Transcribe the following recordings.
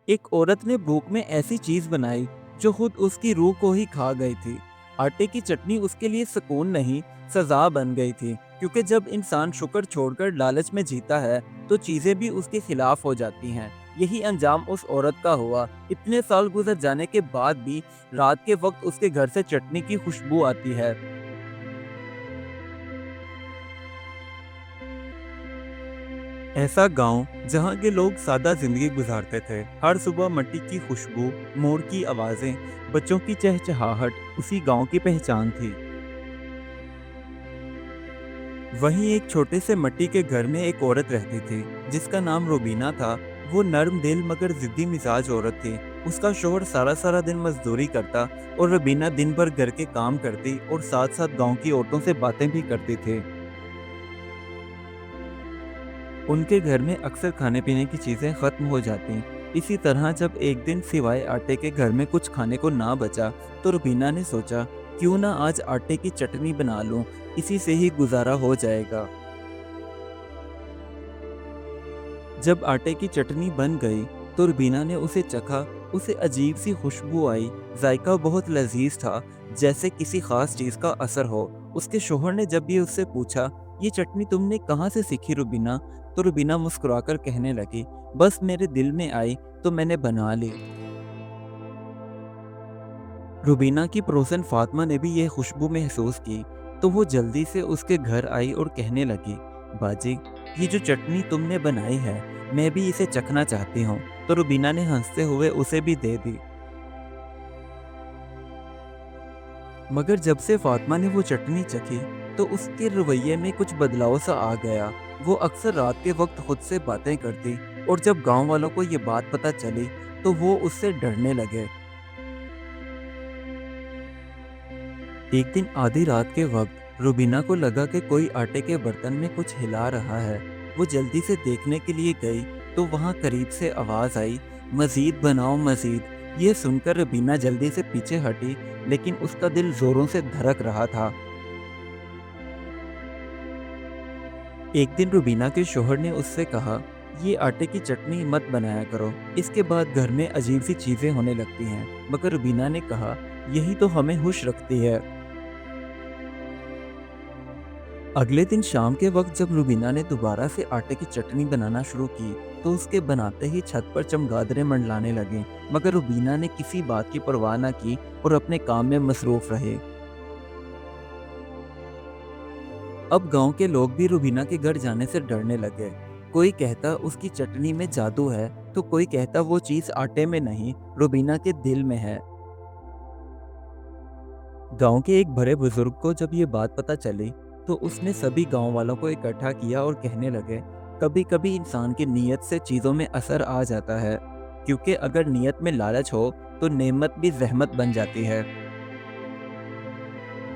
एक औरत ने भूख में ऐसी चीज बनाई जो खुद उसकी रूह को ही खा गई थी। आटे की चटनी उसके लिए सुकून नहीं, सजा बन गई थी, क्योंकि जब इंसान शुक्र छोड़कर लालच में जीता है तो चीजें भी उसके खिलाफ हो जाती हैं। यही अंजाम उस औरत का हुआ। इतने साल गुजर जाने के बाद भी रात के वक्त उसके घर से चटनी की खुशबू आती है। ऐसा गांव जहां के लोग सादा जिंदगी गुजारते थे। हर सुबह मिट्टी की खुशबू, मोर की आवाजें, बच्चों की चहचहाहट उसी गांव की पहचान थी। वहीं एक छोटे से मिट्टी के घर में एक औरत रहती थी जिसका नाम रूबीना था। वो नर्म दिल मगर जिद्दी मिजाज औरत थी। उसका शोहर सारा सारा दिन मजदूरी करता और रूबीना दिन भर घर के काम करती और साथ साथ गांव की औरतों से बातें भी करती थी। उनके घर में अक्सर खाने पीने की चीजें खत्म हो जाती। इसी तरह जब एक दिन सिवाय आटे के घर में कुछ खाने को ना बचा तो रुबीना ने सोचा, क्यों ना आज आटे की चटनी बना लूं, इसी से ही गुजारा हो जाएगा। जब आटे की चटनी बन गई तो रुबीना ने उसे चखा। उसे अजीब सी खुशबू आई। जायका बहुत लजीज था, जैसे किसी खास चीज का असर हो। उसके शोहर ने जब भी उससे पूछा, ये चटनी तुमने कहाँ से सीखी रुबीना, तो रुबीना मुस्कुराकर कहने लगी, बस मेरे दिल में आई तो मैंने बना ली। रुबीना की पड़ोसन फातिमा ने भी यह खुशबू महसूस की, तो वो जल्दी से उसके घर आई और कहने लगी, बाजी, ये जो चटनी तुमने बनाई है, मैं भी इसे चखना चाहती हूँ। तो रुबीना ने हंसते हुए उसे भी दे दी। मगर जब से फातिमा ने वो चटनी चखी तो उसके रवैये में कुछ बदलाव सा आ गया। वो अक्सर रात के वक्त खुद से बातें करती और जब गांव वालों को ये बात पता चली तो वो उससे डरने लगे। एक दिन आधी रात के वक्त रुबीना को लगा कि कोई आटे के बर्तन में कुछ हिला रहा है। वो जल्दी से देखने के लिए गई तो वहां करीब से आवाज आई, मजीद बनाओ मजीद। ये सुनकर रुबीना जल्दी से पीछे हटी, लेकिन उसका दिल जोरों से धड़क रहा था। एक दिन रुबीना के शोहर ने उससे कहा, ये आटे की चटनी मत बनाया करो, इसके बाद घर में अजीब सी चीजें होने लगती हैं। मगर रुबीना ने कहा, यही तो हमें खुश रखती है। अगले दिन शाम के वक्त जब रुबीना ने दोबारा से आटे की चटनी बनाना शुरू की तो उसके बनाते ही छत पर चमगादड़ें मंडलाने लगे। मगर रुबीना ने किसी बात की परवाह न की और अपने काम में मसरूफ रहे। अब गांव के लोग भी रुबीना के घर जाने से डरने लगे। कोई कहता उसकी चटनी में जादू है, तो कोई कहता वो चीज आटे में नहीं, रुबीना के दिल में है। गांव के एक बड़े बुजुर्ग को जब ये बात पता चली तो उसने सभी गांव वालों को इकट्ठा किया और कहने लगे, कभी कभी इंसान की नीयत से चीज़ों में असर आ जाता है, क्योंकि अगर नीयत में लालच हो तो नेमत भी जहमत बन जाती है।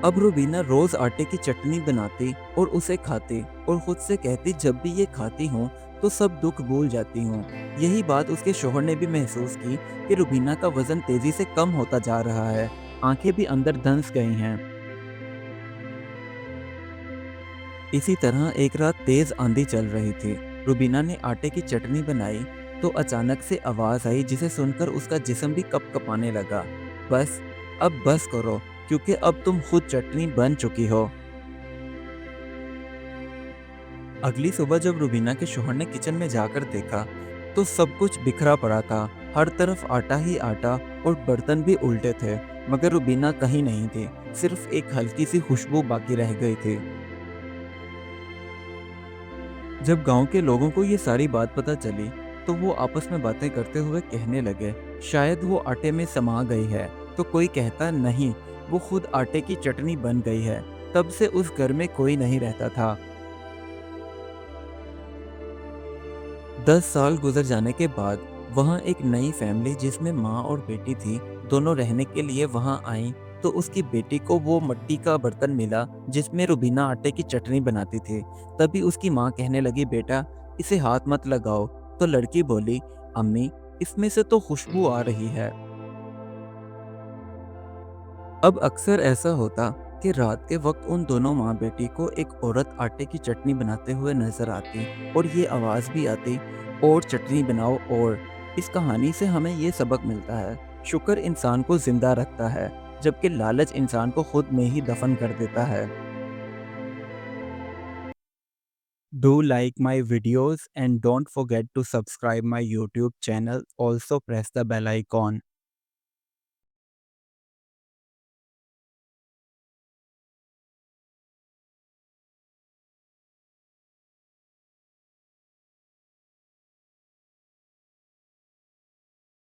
अब रुबीना रोज आटे की चटनी बनाती और उसे खाती और खुद से कहती, जब भी ये खाती हूँ तो सब दुख भूल जाती हूँ। यही बात उसके शोहर ने भी महसूस की कि रुबीना का वजन तेजी से कम होता जा रहा है, आंखें भी अंदर धंस गई हैं। इसी तरह एक रात तेज आंधी चल रही थी। रुबीना ने आटे की चटनी बनाई तो अचानक से आवाज आई जिसे सुनकर उसका जिस्म भी कपकपाने लगा। बस, अब बस करो, क्योंकि अब तुम खुद चटनी बन चुकी हो। अगली सुबह जब रुबीना के शोहर ने किचन में जाकर देखा तो सब कुछ बिखरा पड़ा था। हर तरफ आटा ही आटा और बर्तन भी उल्टे थे। मगर रुबीना कहीं नहीं थी, सिर्फ एक हल्की सी खुशबू बाकी रह गई थी। जब गांव के लोगों को ये सारी बात पता चली तो वो आपस में बातें करते हुए कहने लगे, शायद वो आटे में समा गई है। तो कोई कहता, नहीं, वो खुद आटे की चटनी बन गई है। तब से उस घर में कोई नहीं रहता था। 10 साल गुजर जाने के बाद वहाँ एक नई फैमिली जिसमें माँ और बेटी थी, दोनों रहने के लिए वहाँ आई। तो उसकी बेटी को वो मिट्टी का बर्तन मिला जिसमें रुबीना आटे की चटनी बनाती थी। तभी उसकी माँ कहने लगी, बेटा, इसे हाथ मत लगाओ। तो लड़की बोली, अम्मी, इसमें से तो खुशबू आ रही है। अब अक्सर ऐसा होता कि रात के वक्त उन दोनों माँ बेटी को एक औरत आटे की चटनी बनाते हुए नजर आती और ये आवाज़ भी आती, और चटनी बनाओ और। इस कहानी से हमें ये सबक मिलता है, शुक्र इंसान को जिंदा रखता है, जबकि लालच इंसान को खुद में ही दफन कर देता है। Do like my videos and don't forget to subscribe my YouTube channel. Also press the bell icon.